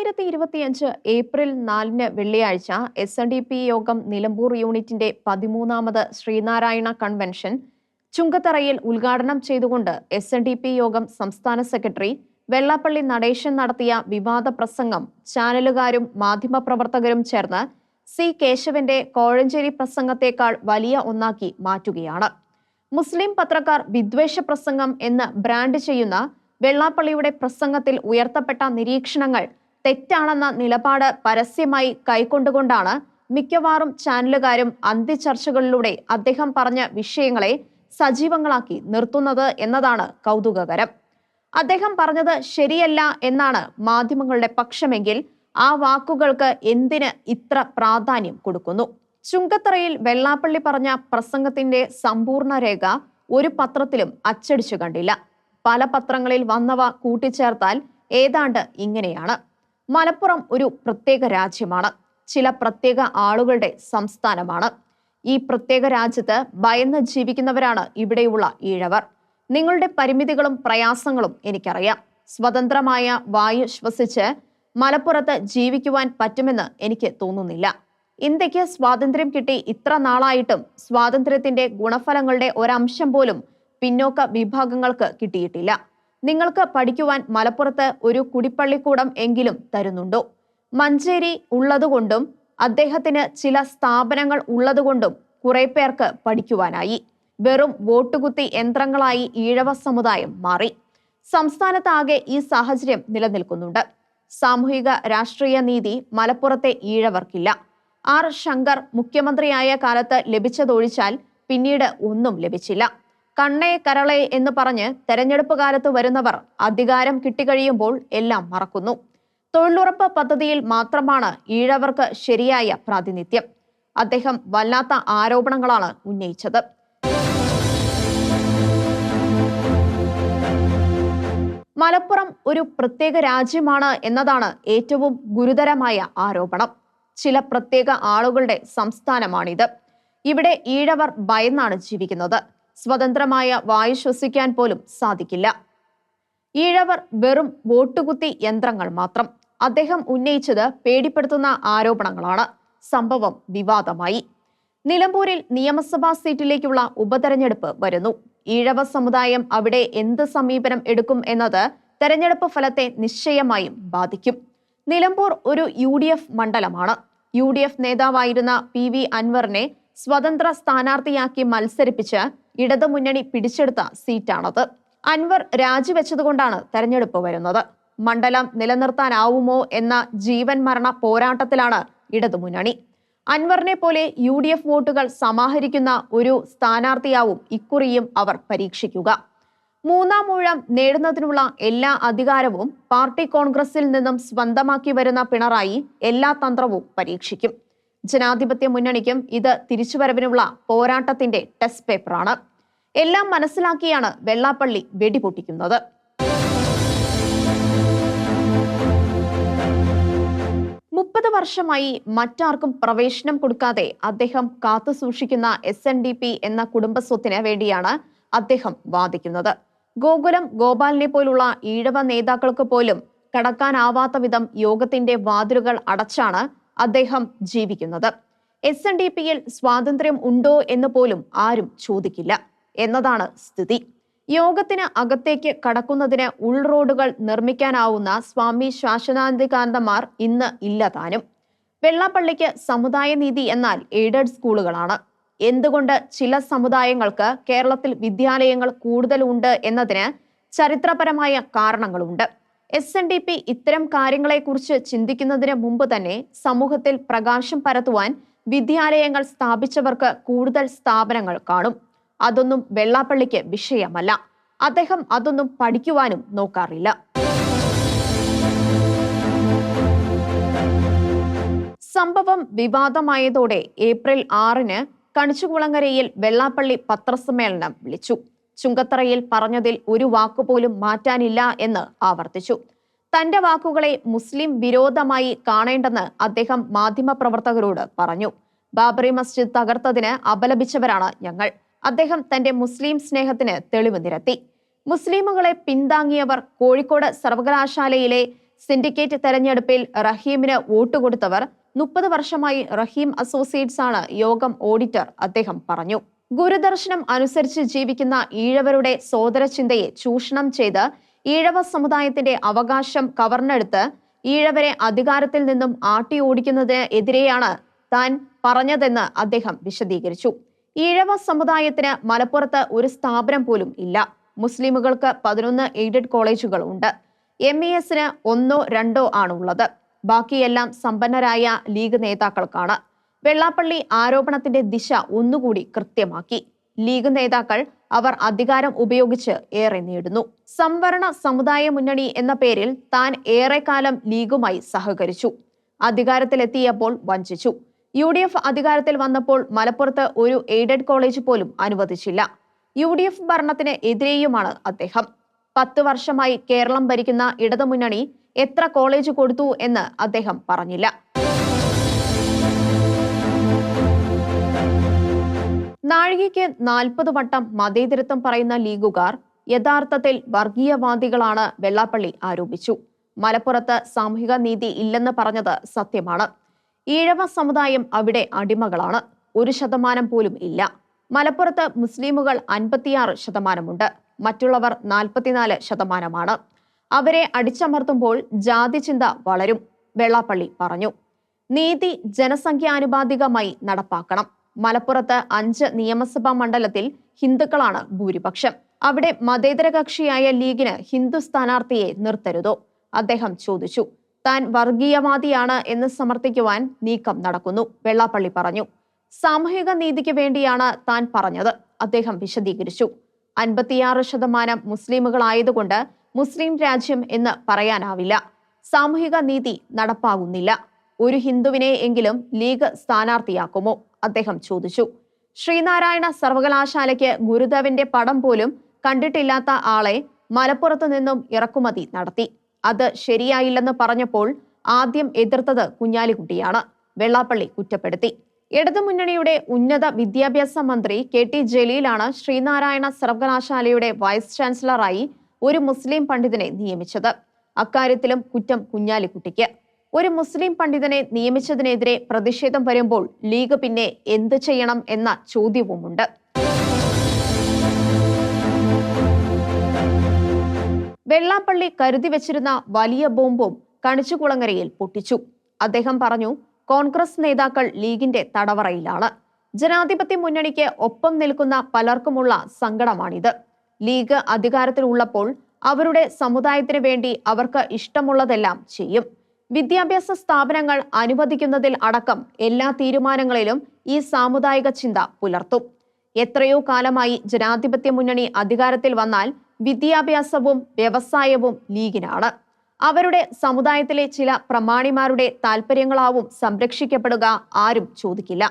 2025 April 4 വെള്ളിയാഴ്ച SNDP യോഗം നിലമ്പൂർ യൂണിറ്റിന്റെ 13ാമത് ശ്രീനാരായണ കൺവെൻഷൻ ചുങ്കത്തറയിൽ ഉദ്ഘാടനം ചെയ്തുകൊണ്ട് SNDP യോഗം സംസ്ഥാന സെക്രട്ടറി വെള്ളാപ്പള്ളി നടേശൻ നടത്തിയ വിവാദ പ്രസംഗം ചാനലുകാരും മാധ്യമപ്രവർത്തകരും ചേർന്ന് സി കേശവന്റെ കോഴഞ്ചേരി പ്രസംഗത്തേക്കാൾ വലിയ ഒന്നാക്കി മാറ്റുകയാണ്. മുസ്ലിം പത്രക്കാർ വിദ്വേഷ പ്രസംഗം എന്ന് ബ്രാൻഡ് ചെയ്യുന്ന വെള്ളാപ്പള്ളിയുടെ പ്രസംഗത്തിൽ ഉയർത്തപ്പെട്ട നിരീക്ഷണങ്ങൾ തെറ്റാണെന്ന നിലപാട് പരസ്യമായി കൈക്കൊണ്ടുകൊണ്ടാണ് മിക്കവാറും ചാനലുകാരും അന്ത്യചർച്ചകളിലൂടെ അദ്ദേഹം പറഞ്ഞ വിഷയങ്ങളെ സജീവങ്ങളാക്കി നിർത്തുന്നത് എന്നതാണ് കൗതുകകരം. അദ്ദേഹം പറഞ്ഞത് ശരിയല്ല എന്നാണ് മാധ്യമങ്ങളുടെ പക്ഷമെങ്കിൽ ആ വാക്കുകൾക്ക് എന്തിന് ഇത്ര പ്രാധാന്യം കൊടുക്കുന്നു? ചുങ്കത്തറയിൽ വെള്ളാപ്പള്ളി പറഞ്ഞ പ്രസംഗത്തിന്റെ സമ്പൂർണ്ണ രേഖ ഒരു പത്രത്തിലും അച്ചടിച്ചു കണ്ടില്ല. പല പത്രങ്ങളിൽ വന്നവ കൂട്ടിച്ചേർത്താൽ ഏതാണ്ട് ഇങ്ങനെയാണ്: മലപ്പുറം ഒരു പ്രത്യേക രാജ്യമാണ്, ചില പ്രത്യേക ആളുകളുടെ സംസ്ഥാനമാണ്. ഈ പ്രത്യേക രാജ്യത്ത് ഭയന്ന് ജീവിക്കുന്നവരാണ് ഇവിടെയുള്ള ഈഴവർ. നിങ്ങളുടെ പരിമിതികളും പ്രയാസങ്ങളും എനിക്കറിയാം. സ്വതന്ത്രമായ വായു ശ്വസിച്ച് മലപ്പുറത്ത് ജീവിക്കുവാൻ പറ്റുമെന്ന് എനിക്ക് തോന്നുന്നില്ല. ഇന്ത്യക്ക് സ്വാതന്ത്ര്യം കിട്ടി ഇത്ര നാളായിട്ടും സ്വാതന്ത്ര്യത്തിന്റെ ഗുണഫലങ്ങളുടെ ഒരംശം പോലും പിന്നോക്ക വിഭാഗങ്ങൾക്ക് കിട്ടിയിട്ടില്ല. നിങ്ങൾക്ക് പഠിക്കുവാൻ മലപ്പുറത്ത് ഒരു കുടിപ്പള്ളിക്കൂടം എങ്കിലും തരുന്നുണ്ടോ? മഞ്ചേരി ഉള്ളതുകൊണ്ടും അദ്ദേഹത്തിന് ചില സ്ഥാപനങ്ങൾ ഉള്ളതുകൊണ്ടും കുറെ പേർക്ക് പഠിക്കുവാനായി. വെറും വോട്ടുകുത്തി യന്ത്രങ്ങളായി ഈഴവ സമുദായം മാറി. സംസ്ഥാനത്താകെ ഈ സാഹചര്യം നിലനിൽക്കുന്നുണ്ട്. സാമൂഹിക രാഷ്ട്രീയ നീതി മലപ്പുറത്തെ ഈഴവർക്കില്ല. ആർ ശങ്കർ മുഖ്യമന്ത്രിയായ കാലത്ത് ലഭിച്ചതൊഴിച്ചാൽ പിന്നീട് ഒന്നും ലഭിച്ചില്ല. കണ്ണേ കരളെ എന്ന് പറഞ്ഞ് തെരഞ്ഞെടുപ്പ് കാലത്ത് വരുന്നവർ അധികാരം കിട്ടിക്കഴിയുമ്പോൾ എല്ലാം മറക്കുന്നു. തൊഴിലുറപ്പ് പദ്ധതിയിൽ മാത്രമാണ് ഈഴവർക്ക് ശരിയായ പ്രാതിനിധ്യം. അദ്ദേഹം വല്ലാത്ത ആരോപണങ്ങളാണ് ഉന്നയിച്ചത്. മലപ്പുറം ഒരു പ്രത്യേക രാജ്യമാണ് എന്നതാണ് ഏറ്റവും ഗുരുതരമായ ആരോപണം. ചില പ്രത്യേക ആളുകളുടെ സംസ്ഥാനമാണിത്. ഇവിടെ ഈഴവർ ഭയന്നാണ് ജീവിക്കുന്നത്. സ്വതന്ത്രമായ വായു ശ്വസിക്കാൻ പോലും സാധിക്കില്ല. ഈഴവർ വെറും വോട്ടുകുത്തി യന്ത്രങ്ങൾ മാത്രം. അദ്ദേഹം ഉന്നയിച്ചത് പേടിപ്പെടുത്തുന്ന ആരോപണങ്ങളാണ്. സംഭവം വിവാദമായി. നിലമ്പൂരിൽ നിയമസഭാ സീറ്റിലേക്കുള്ള ഉപതെരഞ്ഞെടുപ്പ് വരുന്നു. ഈഴവ സമുദായം അവിടെ എന്ത് സമീപനം എടുക്കും എന്നത് തെരഞ്ഞെടുപ്പ് ഫലത്തെ നിശ്ചയമായും ബാധിക്കും. നിലമ്പൂർ ഒരു UDF മണ്ഡലമാണ്. UDF നേതാവായിരുന്ന PV അൻവറിനെ സ്വതന്ത്ര സ്ഥാനാർത്ഥിയാക്കി മത്സരിപ്പിച്ച് ഇടതുമുന്നണി പിടിച്ചെടുത്ത സീറ്റാണത്. അൻവർ രാജിവെച്ചതുകൊണ്ടാണ് തെരഞ്ഞെടുപ്പ് വരുന്നത്. മണ്ഡലം നിലനിർത്താനാവുമോ എന്ന ജീവൻ മരണ പോരാട്ടത്തിലാണ് ഇടതുമുന്നണി. അൻവറിനെ പോലെ UDF വോട്ടുകൾ സമാഹരിക്കുന്ന ഒരു സ്ഥാനാർത്ഥിയാവും ഇക്കുറിയും അവർ പരീക്ഷിക്കുക. മൂന്നാം ഊഴം നേടുന്നതിനുള്ള എല്ലാ അധികാരവും പാർട്ടി കോൺഗ്രസിൽ നിന്നും സ്വന്തമാക്കി വരുന്ന പിണറായി എല്ലാ തന്ത്രവും പരീക്ഷിക്കും. ജനാധിപത്യ മുന്നണിക്കും ഇത് തിരിച്ചുവരവിനുള്ള പോരാട്ടത്തിന്റെ ടെസ്റ്റ് പേപ്പറാണ്. എല്ലാം മനസ്സിലാക്കിയാണ് വെള്ളാപ്പള്ളി വെടിപൊട്ടിക്കുന്നത്. മുപ്പത് വർഷമായി മറ്റാർക്കും പ്രവേശനം കൊടുക്കാതെ അദ്ദേഹം കാത്തുസൂക്ഷിക്കുന്ന SNDP എന്ന കുടുംബസ്വത്തിന് വേണ്ടിയാണ് അദ്ദേഹം വാദിക്കുന്നത്. ഗോകുലം ഗോപാലിനെ പോലുള്ള ഈഴവ നേതാക്കൾക്ക് പോലും കടക്കാനാവാത്ത വിധം യോഗത്തിന്റെ വാതിലുകൾ അടച്ചാണ് അദ്ദേഹം ജീവിക്കുന്നത്. SNDPയിൽ സ്വാതന്ത്ര്യം ഉണ്ടോ എന്ന് പോലും ആരും ചോദിക്കില്ല എന്നതാണ് സ്ഥിതി. യോഗത്തിന് അകത്തേക്ക് കടക്കുന്നതിന് ഉൾറോഡുകൾ നിർമ്മിക്കാനാവുന്ന സ്വാമി ശാശ്വതാനന്ദകാന്തമാർ ഇന്ന് ഇല്ല താനും. വെള്ളാപ്പള്ളിക്ക് സമുദായ നീതി എന്നാൽ എയ്ഡഡ് സ്കൂളുകളാണ്. എന്തുകൊണ്ട് ചില സമുദായങ്ങൾക്ക് കേരളത്തിൽ വിദ്യാലയങ്ങൾ കൂടുതലുണ്ട് എന്നതിന് ചരിത്രപരമായ കാരണങ്ങളുണ്ട്. SNDP ഇത്തരം കാര്യങ്ങളെക്കുറിച്ച് ചിന്തിക്കുന്നതിന് മുമ്പ് തന്നെ സമൂഹത്തിൽ പ്രകാശം പരത്തുവാൻ വിദ്യാലയങ്ങൾ സ്ഥാപിച്ചവർക്ക് കൂടുതൽ സ്ഥാപനങ്ങൾ കാണും. അതൊന്നും വെള്ളാപ്പള്ളിക്ക് വിഷയമല്ല. അദ്ദേഹം അതൊന്നും പഠിക്കുവാനും നോക്കാറില്ല. സംഭവം വിവാദമായതോടെ ഏപ്രിൽ 6 കണിച്ചുകുളങ്ങരയിൽ വെള്ളാപ്പള്ളി പത്രസമ്മേളനം വിളിച്ചു. ചുങ്കത്തറയിൽ പറഞ്ഞതിൽ ഒരു വാക്കുപോലും മാറ്റാനില്ല എന്ന് ആവർത്തിച്ചു. തന്റെ വാക്കുകളെ മുസ്ലിം വിരോധമായി കാണേണ്ടെന്ന് അദ്ദേഹം മാധ്യമപ്രവർത്തകരോട് പറഞ്ഞു. ബാബറി മസ്ജിദ് തകർത്തതിന് അപലപിച്ചവരാണ് ഞങ്ങൾ. അദ്ദേഹം തന്റെ മുസ്ലിം സ്നേഹത്തിന് തെളിവ് നിരത്തി. മുസ്ലിമുകളെ പിന്താങ്ങിയവർ കോഴിക്കോട് സർവകലാശാലയിലെ സിൻഡിക്കേറ്റ് തെരഞ്ഞെടുപ്പിൽ റഹീമിന് വോട്ട് കൊടുത്തവർ 30 വർഷമായി റഹീം അസോസിയേറ്റ്സ് ആണ് യോഗം ഓഡിറ്റർ അദ്ദേഹം പറഞ്ഞു. ഗുരുദർശനം അനുസരിച്ച് ജീവിക്കുന്ന ഈഴവരുടെ സോദരചിന്തയെ ചൂഷണം ചെയ്ത് ഈഴവ സമുദായത്തിന്റെ അവകാശം കവർന്നെടുത്ത് ഈഴവരെ അധികാരത്തിൽ നിന്നും ആട്ടി ഓടിക്കുന്നതിന് എതിരെയാണ് താൻ പറഞ്ഞതെന്ന് അദ്ദേഹം വിശദീകരിച്ചു. ഈഴവ സമുദായത്തിന് മലപ്പുറത്ത് ഒരു സ്ഥാപനം പോലും ഇല്ല. മുസ്ലിമുകൾക്ക് 11 എയ്ഡഡ് കോളേജുകൾ ഉണ്ട്. MESന് 1-2 ആണുള്ളത്. ബാക്കിയെല്ലാം സമ്പന്നരായ ലീഗ് നേതാക്കൾക്കാണ്. വെള്ളാപ്പള്ളി ആരോപണത്തിന്റെ ദിശ ഒന്നുകൂടി കൃത്യമാക്കി. ലീഗ് നേതാക്കൾ അവർ അധികാരം ഉപയോഗിച്ച് ഏറെ നേടുന്നു. സംവരണ സമുദായ മുന്നണി എന്ന പേരിൽ താൻ ഏറെക്കാലം ലീഗുമായി സഹകരിച്ചു. അധികാരത്തിലെത്തിയപ്പോൾ വഞ്ചിച്ചു. UDF അധികാരത്തിൽ വന്നപ്പോൾ മലപ്പുറത്ത് ഒരു എയ്ഡഡ് കോളേജ് പോലും അനുവദിച്ചില്ല. UDF ഭരണത്തിന് എതിരെയുമാണ് അദ്ദേഹം. 10 വർഷമായി കേരളം ഭരിക്കുന്ന ഇടതുമുന്നണി എത്ര കോളേജ് കൊടുത്തു എന്ന് അദ്ദേഹം പറഞ്ഞില്ല. നാഴികയ്ക്ക് 40 വട്ടം മതേതരത്വം പറയുന്ന ലീഗുകാർ യഥാർത്ഥത്തിൽ വർഗീയവാദികളാണ് വെള്ളാപ്പള്ളി ആരോപിച്ചു. മലപ്പുറത്ത് സാമൂഹിക നീതി ഇല്ലെന്ന് പറഞ്ഞത് സത്യമാണ്. ഈഴവ സമുദായം അവിടെ അടിമകളാണ്. 1% പോലും ഇല്ല. മലപ്പുറത്ത് മുസ്ലിമുകൾ 56%, മറ്റുള്ളവർ 44%. അവരെ അടിച്ചമർത്തുമ്പോൾ ജാതി ചിന്ത വളരും, വെള്ളാപ്പള്ളി പറഞ്ഞു. നീതി ജനസംഖ്യാനുപാതികമായി നടപ്പാക്കണം. മലപ്പുറത്ത് 5 നിയമസഭാ മണ്ഡലത്തിൽ ഹിന്ദുക്കളാണ് ഭൂരിപക്ഷം. അവിടെ മതേതര കക്ഷിയായ ലീഗിന് ഹിന്ദു സ്ഥാനാർത്ഥിയെ നിർത്തരുതോ? അദ്ദേഹം ചോദിച്ചു. താൻ വർഗീയവാദിയാണ് എന്ന് സമർത്ഥിക്കുവാൻ നീക്കം നടക്കുന്നു, വെള്ളാപ്പള്ളി പറഞ്ഞു. സാമൂഹിക നീതിക്ക് വേണ്ടിയാണ് താൻ പറഞ്ഞത്, അദ്ദേഹം വിശദീകരിച്ചു. 56% മുസ്ലിമുകളായതുകൊണ്ട് മുസ്ലിം രാജ്യം എന്ന് പറയാനാവില്ല. സാമൂഹിക നീതി നടപ്പാകുന്നില്ല. ഒരു ഹിന്ദുവിനെ എങ്കിലും ലീഗ് സ്ഥാനാർത്ഥിയാക്കുമോ? അദ്ദേഹം ചോദിച്ചു. ശ്രീനാരായണ സർവകലാശാലയ്ക്ക് ഗുരുദേവന്റെ പടം പോലും കണ്ടിട്ടില്ലാത്ത ആളെ മലപ്പുറത്ത് നിന്നും ഇറക്കുമതി നടത്തി. അത് ശരിയായില്ലെന്ന് പറഞ്ഞപ്പോൾ ആദ്യം എതിർത്തത് കുഞ്ഞാലിക്കുട്ടിയാണ്, വെള്ളാപ്പള്ളി കുറ്റപ്പെടുത്തി. ഇടതുമുന്നണിയുടെ ഉന്നത വിദ്യാഭ്യാസ മന്ത്രി KT ജലീലാണ് ശ്രീനാരായണ സർവകലാശാലയുടെ വൈസ് ചാൻസലറായി ഒരു മുസ്ലിം പണ്ഡിതനെ നിയമിച്ചത്. അക്കാര്യത്തിലും കുറ്റം കുഞ്ഞാലിക്കുട്ടിക്ക്. ഒരു മുസ്ലിം പണ്ഡിതനെ നിയമിച്ചതിനെതിരെ പ്രതിഷേധം വരുമ്പോൾ ലീഗ് പിന്നെ എന്ത് ചെയ്യണം എന്ന ചോദ്യവുമുണ്ട്. വെള്ളാപ്പള്ളി കരുതി വെച്ചിരുന്ന വലിയ ബോംബും കണിച്ചുകുളങ്ങരയിൽ പൊട്ടിച്ചു. അദ്ദേഹം പറഞ്ഞു, കോൺഗ്രസ് നേതാക്കൾ ലീഗിന്റെ തടവറയിലാണ്. ജനാധിപത്യ മുന്നണിക്ക് ഒപ്പം നിൽക്കുന്ന പലർക്കുമുള്ള സങ്കടമാണിത്. ലീഗ് അധികാരത്തിലുള്ളപ്പോൾ അവരുടെ സമുദായത്തിന് വേണ്ടി അവർക്ക് ഇഷ്ടമുള്ളതെല്ലാം ചെയ്യും. വിദ്യാഭ്യാസ സ്ഥാപനങ്ങൾ അനുവദിക്കുന്നതിൽ അടക്കം എല്ലാ തീരുമാനങ്ങളിലും ഈ സാമുദായിക ചിന്ത പുലർത്തും. എത്രയോ കാലമായി ജനാധിപത്യ മുന്നണി അധികാരത്തിൽ വന്നാൽ വിദ്യാഭ്യാസവും വ്യവസായവും ലീഗിനാണ്. അവരുടെ സമുദായത്തിലെ ചില പ്രമാണിമാരുടെ താല്പര്യങ്ങളാവും സംരക്ഷിക്കപ്പെടുക, ആരും ചോദിക്കില്ല.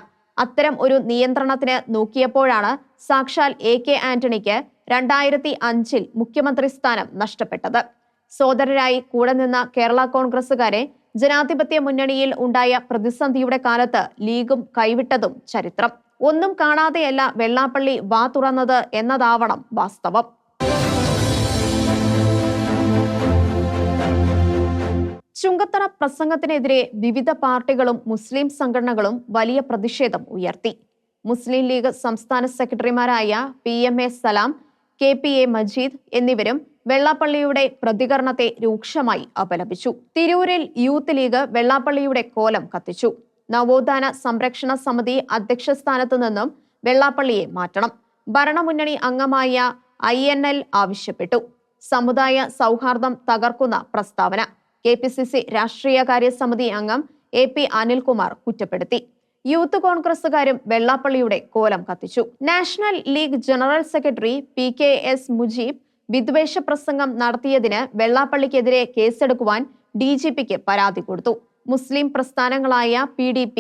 അത്തരം ഒരു നിയന്ത്രണത്തിന് നോക്കിയപ്പോഴാണ് സാക്ഷാൽ AK ആന്റണിക്ക് 2005 മുഖ്യമന്ത്രി സ്ഥാനം നഷ്ടപ്പെട്ടത്. സോദരരായി കൂടെ നിന്ന കേരള കോൺഗ്രസുകാരെ ജനാധിപത്യ മുന്നണിയിൽ ഉണ്ടായ പ്രതിസന്ധിയുടെ കാലത്ത് ലീഗും കൈവിട്ടതും ചരിത്രം. ഒന്നും കാണാതെയല്ല വെള്ളാപ്പള്ളി വാ തുറന്നത് എന്നതാവണം വാസ്തവം. ചുങ്കത്തറ പ്രസംഗത്തിനെതിരെ വിവിധ പാർട്ടികളും മുസ്ലിം സംഘടനകളും വലിയ പ്രതിഷേധം ഉയർത്തി. മുസ്ലിം ലീഗ് സംസ്ഥാന സെക്രട്ടറിമാരായ PMA സലാം, KPA മജീദ് എന്നിവരും വെള്ളാപ്പള്ളിയുടെ പ്രതികരണത്തെ രൂക്ഷമായി അപലപിച്ചു. തിരൂരിൽ യൂത്ത് ലീഗ് വെള്ളാപ്പള്ളിയുടെ കോലം കത്തിച്ചു. നവോത്ഥാന സംരക്ഷണ സമിതി അധ്യക്ഷ സ്ഥാനത്തു നിന്നും വെള്ളാപ്പള്ളിയെ മാറ്റണം. ഭരണമുന്നണി അംഗമായ INL ആവശ്യപ്പെട്ടു. സമുദായ സൗഹാർദ്ദം തകർക്കുന്ന പ്രസ്താവന. KPCC രാഷ്ട്രീയകാര്യ സമിതി അംഗം AP അനിൽകുമാർ കുറ്റപ്പെടുത്തി. യൂത്ത് കോൺഗ്രസുകാരും വെള്ളാപ്പള്ളിയുടെ കോലം കത്തിച്ചു. National league general secretary PKS Mujeeb വിദ്വേഷ പ്രസംഗം നടത്തിയതിന് വെള്ളാപ്പള്ളിക്കെതിരെ കേസെടുക്കുവാൻ DGPക്ക് പരാതി കൊടുത്തു. മുസ്ലിം പ്രസ്ഥാനങ്ങളായ PDP,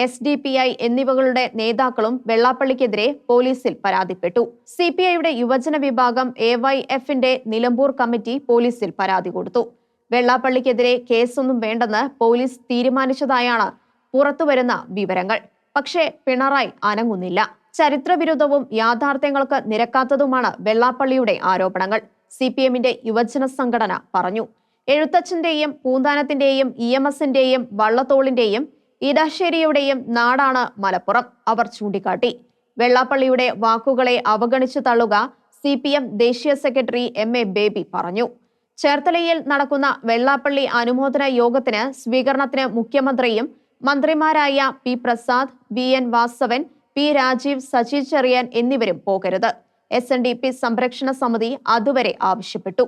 SDPI എന്നിവകളുടെ നേതാക്കളും വെള്ളാപ്പള്ളിക്കെതിരെ പോലീസിൽ പരാതിപ്പെട്ടു. CPIയുടെ യുവജന വിഭാഗം AYFന്റെ നിലമ്പൂർ കമ്മിറ്റി പോലീസിൽ പരാതി കൊടുത്തു. വെള്ളാപ്പള്ളിക്കെതിരെ കേസൊന്നും വേണ്ടെന്ന് പോലീസ് തീരുമാനിച്ചതായാണ് പുറത്തുവരുന്ന വിവരങ്ങൾ. പക്ഷേ പിണറായി അനങ്ങുന്നില്ല. ചരിത്രവിരുദ്ധവും യാഥാർത്ഥ്യങ്ങൾക്ക് നിരക്കാത്തതുമാണ് വെള്ളാപ്പള്ളിയുടെ ആരോപണങ്ങൾ, CPMന്റെ യുവജന സംഘടന പറഞ്ഞു. എഴുത്തച്ഛന്റെയും പൂന്താനത്തിന്റെയും EMSന്റെയും വള്ളത്തോളിന്റെയും ഇടശ്ശേരിയുടെയും നാടാണ് മലപ്പുറം അവർ ചൂണ്ടിക്കാട്ടി. വെള്ളാപ്പള്ളിയുടെ വാക്കുകളെ അവഗണിച്ചു തള്ളുക CPM ദേശീയ സെക്രട്ടറി MA ബേബി പറഞ്ഞു. ചേർത്തലയിൽ നടക്കുന്ന വെള്ളാപ്പള്ളി അനുമോദന യോഗത്തിന് സ്വീകരണത്തിന് മുഖ്യമന്ത്രിയും മന്ത്രിമാരായ P Prasad, VN Vasavan, P Rajeev, Saji Cherian എന്നിവരും പോകരുത്. SNDP സംരക്ഷണ സമിതി അതുവരെ ആവശ്യപ്പെട്ടു.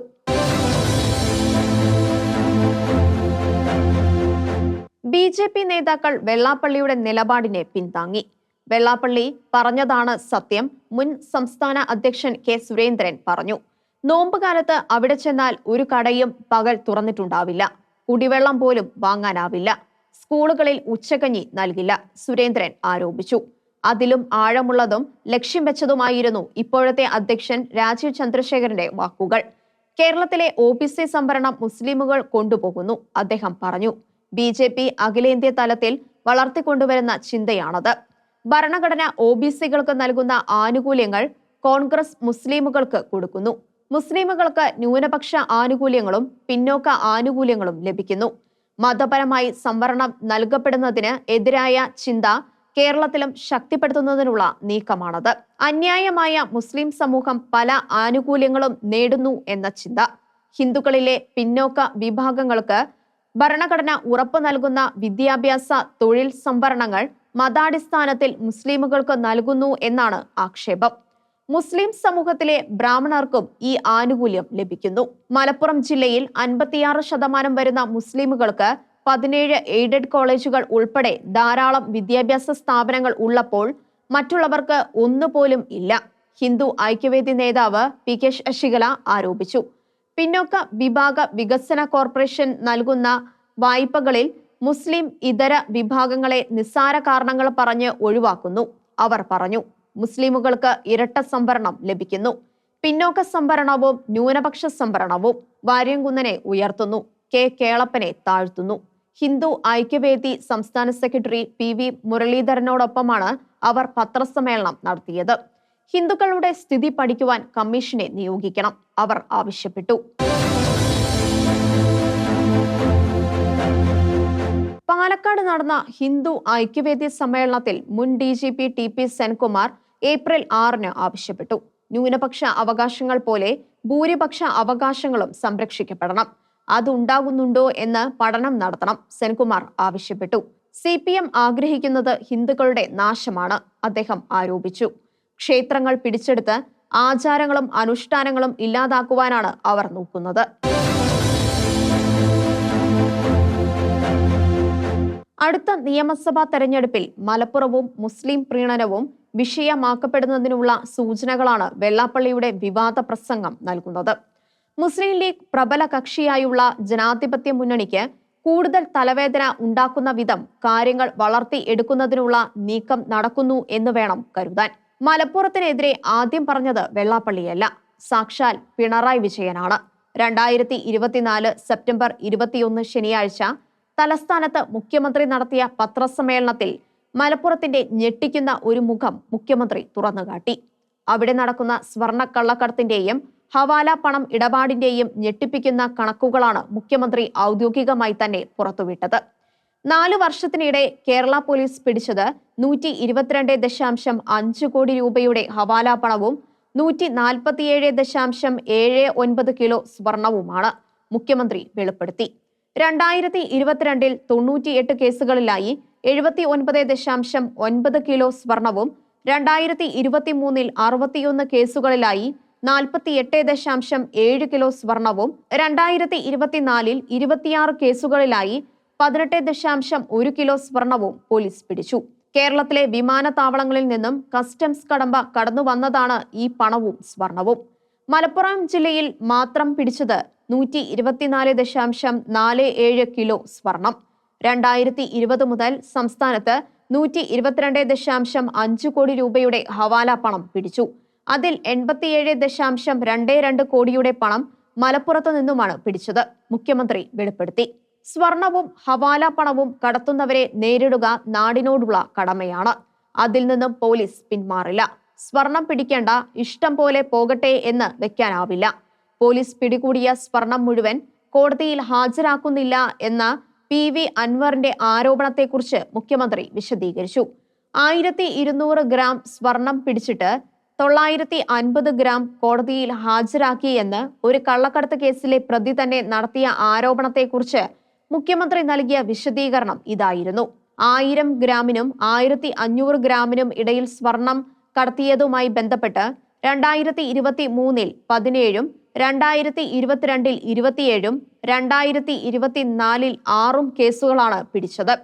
BJP നേതാക്കൾ വെള്ളാപ്പള്ളിയുടെ നിലപാടിനെ പിന്താങ്ങി. വെള്ളാപ്പള്ളി പറഞ്ഞതാണ് സത്യം, മുൻ സംസ്ഥാന അധ്യക്ഷൻ K സുരേന്ദ്രൻ പറഞ്ഞു. നോമ്പുകാലത്ത് അവിടെ ചെന്നാൽ ഒരു കടയും പകൽ തുറന്നിട്ടുണ്ടാവില്ല, കുടിവെള്ളം പോലും വാങ്ങാനാവില്ല, സ്കൂളുകളിൽ ഉച്ചകഞ്ഞി നൽകില്ല, സുരേന്ദ്രൻ ആരോപിച്ചു. അതിലും ആഴമുള്ളതും ലക്ഷ്യം വെച്ചതുമായിരുന്നു ഇപ്പോഴത്തെ അധ്യക്ഷൻ രാജീവ് ചന്ദ്രശേഖരന്റെ വാക്കുകൾ. കേരളത്തിലെ OBC സംവരണം മുസ്ലിമുകൾ കൊണ്ടുപോകുന്നു, അദ്ദേഹം പറഞ്ഞു. BJP അഖിലേന്ത്യാ തലത്തിൽ വളർത്തിക്കൊണ്ടുവരുന്ന ചിന്തയാണത്. ഭരണഘടന OBCകൾക്ക് നൽകുന്ന ആനുകൂല്യങ്ങൾ കോൺഗ്രസ് മുസ്ലിമുകൾക്ക് കൊടുക്കുന്നു. മുസ്ലിമുകൾക്ക് ന്യൂനപക്ഷ ആനുകൂല്യങ്ങളും പിന്നോക്ക ആനുകൂല്യങ്ങളും ലഭിക്കുന്നു. മതപരമായി സംവരണം നൽകപ്പെടുന്നതിന് എതിരായ ചിന്ത കേരളത്തിലും ശക്തിപ്പെടുത്തുന്നതിനുള്ള നീക്കമാണത്. അന്യായമായ മുസ്ലിം സമൂഹം പല ആനുകൂല്യങ്ങളും നേടുന്നു എന്ന ചിന്ത. ഹിന്ദുക്കളിലെ പിന്നോക്ക വിഭാഗങ്ങൾക്ക് ഭരണഘടന ഉറപ്പു നൽകുന്ന വിദ്യാഭ്യാസ, തൊഴിൽ സംവരണങ്ങൾ മതാടിസ്ഥാനത്തിൽ മുസ്ലിമുകൾക്ക് നൽകുന്നു എന്നാണ് ആക്ഷേപം. മുസ്ലിം സമൂഹത്തിലെ ബ്രാഹ്മണർക്കും ഈ ആനുകൂല്യം ലഭിക്കുന്നു. മലപ്പുറം ജില്ലയിൽ 56% വരുന്ന മുസ്ലിമുകൾക്ക് 17 എയ്ഡഡ് കോളേജുകൾ ഉൾപ്പെടെ ധാരാളം വിദ്യാഭ്യാസ സ്ഥാപനങ്ങൾ ഉള്ളപ്പോൾ മറ്റുള്ളവർക്ക് ഒന്നുപോലും ഇല്ല. ഹിന്ദു ഐക്യവേദി നേതാവ് PK ശശികല ആരോപിച്ചു. പിന്നോക്ക വിഭാഗ വികസന കോർപ്പറേഷൻ നൽകുന്ന വായ്പകളിൽ മുസ്ലിം ഇതര വിഭാഗങ്ങളെ നിസ്സാര കാരണങ്ങൾ പറഞ്ഞ് ഒഴിവാക്കുന്നു. അവർ പറഞ്ഞു, മുസ്ലിമുകൾക്ക് ഇരട്ട സംവരണം ലഭിക്കുന്നു. പിന്നോക്ക സംവരണവും ന്യൂനപക്ഷ സംവരണവും. വാര്യംകുന്നനെ ഉയർത്തുന്നു, കേളപ്പനെ താഴ്ത്തുന്നു. ഹിന്ദു ഐക്യവേദി സംസ്ഥാന സെക്രട്ടറി PV മുരളീധരനോടൊപ്പമാണ് അവർ പത്രസമ്മേളനം നടത്തിയത്. ഹിന്ദുക്കളുടെ സ്ഥിതി പഠിക്കുവാൻ കമ്മീഷനെ നിയോഗിക്കണം, അവർ ആവശ്യപ്പെട്ടു. പാലക്കാട് നടന്ന ഹിന്ദു ഐക്യവേദി സമ്മേളനത്തിൽ മുൻ DGP TP സെൻകുമാർ ഏപ്രിൽ 6 ആവശ്യപ്പെട്ടു. ന്യൂനപക്ഷ അവകാശങ്ങൾ പോലെ ഭൂരിപക്ഷ അവകാശങ്ങളും സംരക്ഷിക്കപ്പെടണം. അതുണ്ടാകുന്നുണ്ടോ എന്ന് പഠനം നടത്തണം, സെൻകുമാർ ആവശ്യപ്പെട്ടു. CPM ആഗ്രഹിക്കുന്നത് ഹിന്ദുക്കളുടെ നാശമാണ്, അദ്ദേഹം ആരോപിച്ചു. ക്ഷേത്രങ്ങൾ പിടിച്ചെടുത്ത് ആചാരങ്ങളും അനുഷ്ഠാനങ്ങളും ഇല്ലാതാക്കുവാനാണ് അവർ നോക്കുന്നത്. അടുത്ത നിയമസഭാ തെരഞ്ഞെടുപ്പിൽ മലപ്പുറവും മുസ്ലിം പ്രീണനവും വിഷയമാക്കപ്പെടുന്നതിനുള്ള സൂചനകളാണ് വെള്ളാപ്പള്ളിയുടെ വിവാദ പ്രസംഗം നൽകുന്നത്. മുസ്ലിം ലീഗ് പ്രബല കക്ഷിയായുള്ള ജനാധിപത്യ മുന്നണിക്ക് കൂടുതൽ തലവേദന ഉണ്ടാക്കുന്ന വിധം കാര്യങ്ങൾ വളർത്തി എടുക്കുന്നതിനുള്ള നീക്കം നടക്കുന്നു എന്ന് വേണം കരുതാൻ. മലപ്പുറത്തിനെതിരെ ആദ്യം പറഞ്ഞത് വെള്ളാപ്പള്ളിയല്ല, സാക്ഷാൽ പിണറായി വിജയനാണ്. 2024 സെപ്റ്റംബർ 21 ശനിയാഴ്ച തലസ്ഥാനത്ത് മുഖ്യമന്ത്രി നടത്തിയ പത്രസമ്മേളനത്തിൽ മലപ്പുറത്തിന്റെ ഞെട്ടിക്കുന്ന ഒരു മുഖം മുഖ്യമന്ത്രി തുറന്നുകാട്ടി. അവിടെ നടക്കുന്ന സ്വർണ്ണ കള്ളക്കടത്തിന്റെയും ഹവാല പണം ഇടപാടിന്റെയും ഞെട്ടിപ്പിക്കുന്ന കണക്കുകളാണ് മുഖ്യമന്ത്രി ഔദ്യോഗികമായി തന്നെ പുറത്തുവിട്ടത്. 4 വർഷത്തിനിടെ കേരള പോലീസ് പിടിച്ചത് 122.5 കോടി രൂപയുടെ ഹവാല പണവും 147.79 കിലോ സ്വർണവുമാണ് മുഖ്യമന്ത്രി വെളിപ്പെടുത്തി. 2022 98 കേസുകളിലായി 79.9 കിലോ സ്വർണവും 2023 61 കേസുകളിലായി 48.7 കിലോ സ്വർണവും 2024 26 കേസുകളിലായി 18.1 കിലോ സ്വർണവും പോലീസ് പിടിച്ചു. കേരളത്തിലെ വിമാനത്താവളങ്ങളിൽ നിന്നും കസ്റ്റംസ് കടമ്പ കടന്നു വന്നതാണ് ഈ പണവും സ്വർണവും. മലപ്പുറം ജില്ലയിൽ മാത്രം പിടിച്ചത് 124.47 കിലോ സ്വർണം. 2020 മുതൽ സംസ്ഥാനത്ത് 122.5 കോടി രൂപയുടെ ഹവാല പണം പിടിച്ചു. അതിൽ 87.22 കോടിയുടെ പണം മലപ്പുറത്തു നിന്നുമാണ് പിടിച്ചത്, മുഖ്യമന്ത്രി വെളിപ്പെടുത്തി. സ്വർണവും ഹവാല പണവും കടത്തുന്നവരെ നേരിടുക നാടിനോടുള്ള കടമയാണ്. അതിൽ നിന്നും പോലീസ് പിന്മാറില്ല. സ്വർണം പിടിക്കേണ്ട, ഇഷ്ടം പോലെ പോകട്ടെ എന്ന് വെക്കാനാവില്ല. പോലീസ് പിടികൂടിയ സ്വർണം മുഴുവൻ കോടതിയിൽ ഹാജരാക്കുന്നില്ല എന്ന PV അൻവറിന്റെ ആരോപണത്തെക്കുറിച്ച് മുഖ്യമന്ത്രി വിശദീകരിച്ചു. 1200 ഗ്രാം സ്വർണം പിടിച്ചിട്ട് 950 ഗ്രാം കോടതിയിൽ ഹാജരാക്കിയെന്ന് ഒരു കള്ളക്കടത്ത് കേസിലെ പ്രതി തന്നെ നടത്തിയ ആരോപണത്തെക്കുറിച്ച് മുഖ്യമന്ത്രി നൽകിയ വിശദീകരണം ഇതായിരുന്നു. 1000 ഗ്രാമിനും 1500 ഗ്രാമിനും ഇടയിൽ സ്വർണം കടത്തിയതുമായി ബന്ധപ്പെട്ട് 2023-ൽ 17-ഉം 2022-ൽ 27-ഉം 2024-ൽ 6-ഉം കേസുകളാണ് പിടിച്ചത്.